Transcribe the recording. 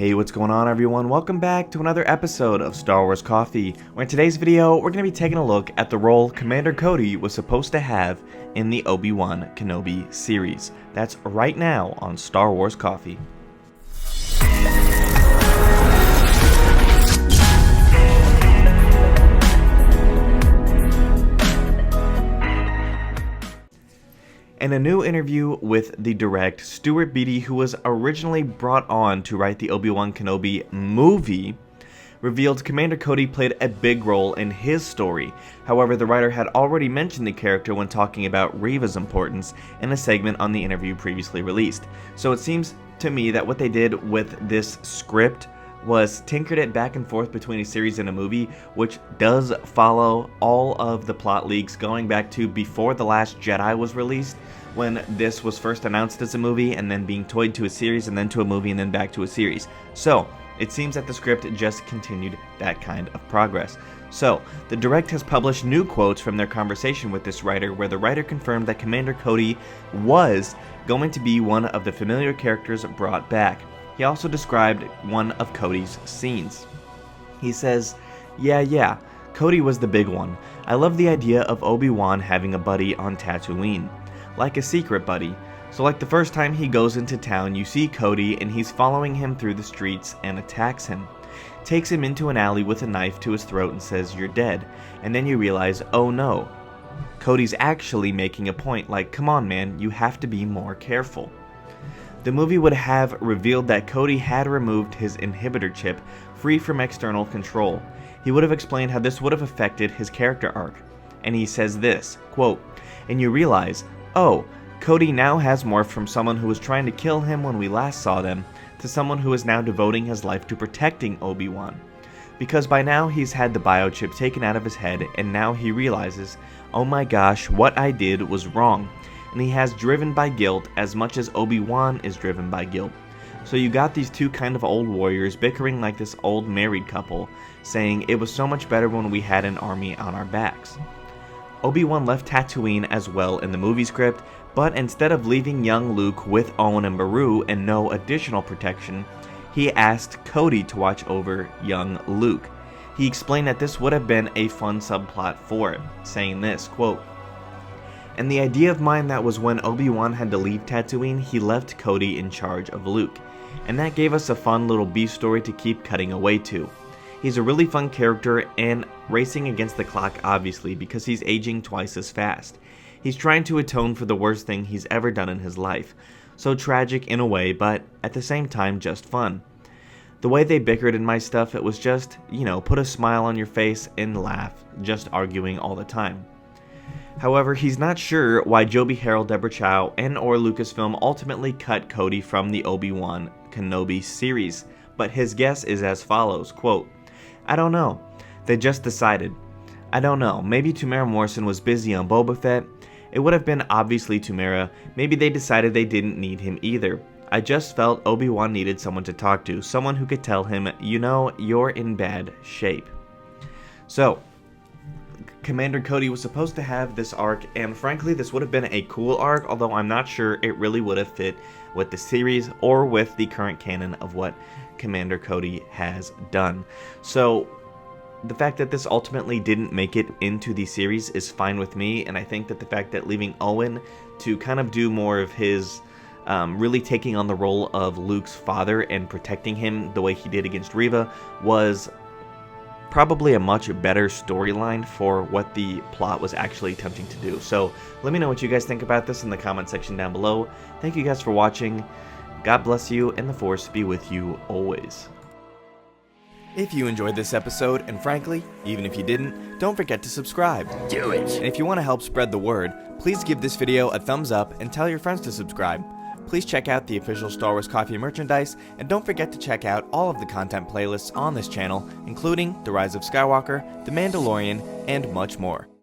Hey, what's going on everyone? Welcome back to another episode of Star Wars Coffee, where in today's video, we're going to be taking a look at the role Commander Cody was supposed to have in the Obi-Wan Kenobi series. That's right now on Star Wars Coffee. In a new interview with The Direct, Stuart Beattie, who was originally brought on to write the Obi-Wan Kenobi movie, revealed Commander Cody played a big role in his story. However, the writer had already mentioned the character when talking about Reva's importance in a segment on the interview previously released. So it seems to me that what they did with this script was tinkered it back and forth between a series and a movie, which does follow all of the plot leaks going back to before The Last Jedi was released, when this was first announced as a movie and then being toyed to a series and then to a movie and then back to a series. So it seems that the script just continued that kind of progress. So, The Direct has published new quotes from their conversation with this writer, where the writer confirmed that Commander Cody was going to be one of the familiar characters brought back. He also described one of Cody's scenes. He says, Yeah, Cody was the big one. I love the idea of Obi-Wan having a buddy on Tatooine. Like a secret buddy. So like the first time he goes into town, you see Cody and he's following him through the streets and attacks him. Takes him into an alley with a knife to his throat and says, "You're dead." And then you realize, oh no. Cody's actually making a point, like, come on man, you have to be more careful. The movie would have revealed that Cody had removed his inhibitor chip, free from external control. He would have explained how this would have affected his character arc. And he says this, quote, "And you realize, oh, Cody now has morphed from someone who was trying to kill him when we last saw them, to someone who is now devoting his life to protecting Obi-Wan. Because by now he's had the biochip taken out of his head, and now he realizes, oh my gosh, what I did was wrong. And he has driven by guilt as much as Obi-Wan is driven by guilt. So you got these two kind of old warriors bickering like this old married couple, saying it was so much better when we had an army on our backs." Obi-Wan left Tatooine as well in the movie script, but instead of leaving young Luke with Owen and Beru and no additional protection, he asked Cody to watch over young Luke. He explained that this would have been a fun subplot for it, saying this, quote, "And the idea of mine that was when Obi-Wan had to leave Tatooine, he left Cody in charge of Luke. And that gave us a fun little B story to keep cutting away to. He's a really fun character and racing against the clock obviously because he's aging twice as fast. He's trying to atone for the worst thing he's ever done in his life. So tragic in a way, but at the same time just fun. The way they bickered in my stuff, it was just, put a smile on your face and laugh, just arguing all the time." However, he's not sure why Joby Harold, Deborah Chow, and or Lucasfilm ultimately cut Cody from the Obi-Wan Kenobi series, but his guess is as follows, quote, "I don't know. They just decided. I don't know. Maybe Tamara Morrison was busy on Boba Fett. It would have been obviously Tamara. Maybe they decided they didn't need him either. I just felt Obi-Wan needed someone to talk to, someone who could tell him, you're in bad shape." So, Commander Cody was supposed to have this arc, and frankly this would have been a cool arc, although I'm not sure it really would have fit with the series or with the current canon of what Commander Cody has done. So the fact that this ultimately didn't make it into the series is fine with me, and I think that the fact that leaving Owen to kind of do more of his really taking on the role of Luke's father and protecting him the way he did against Reva was probably a much better storyline for what the plot was actually attempting to do. So let me know what you guys think about this in the comment section down below. Thank you guys for watching. God bless you, and the Force be with you always. If you enjoyed this episode, and frankly, even if you didn't, don't forget to subscribe. Do it! And if you want to help spread the word, please give this video a thumbs up and tell your friends to subscribe. Please check out the official Star Wars Coffee merchandise, and don't forget to check out all of the content playlists on this channel, including The Rise of Skywalker, The Mandalorian, and much more.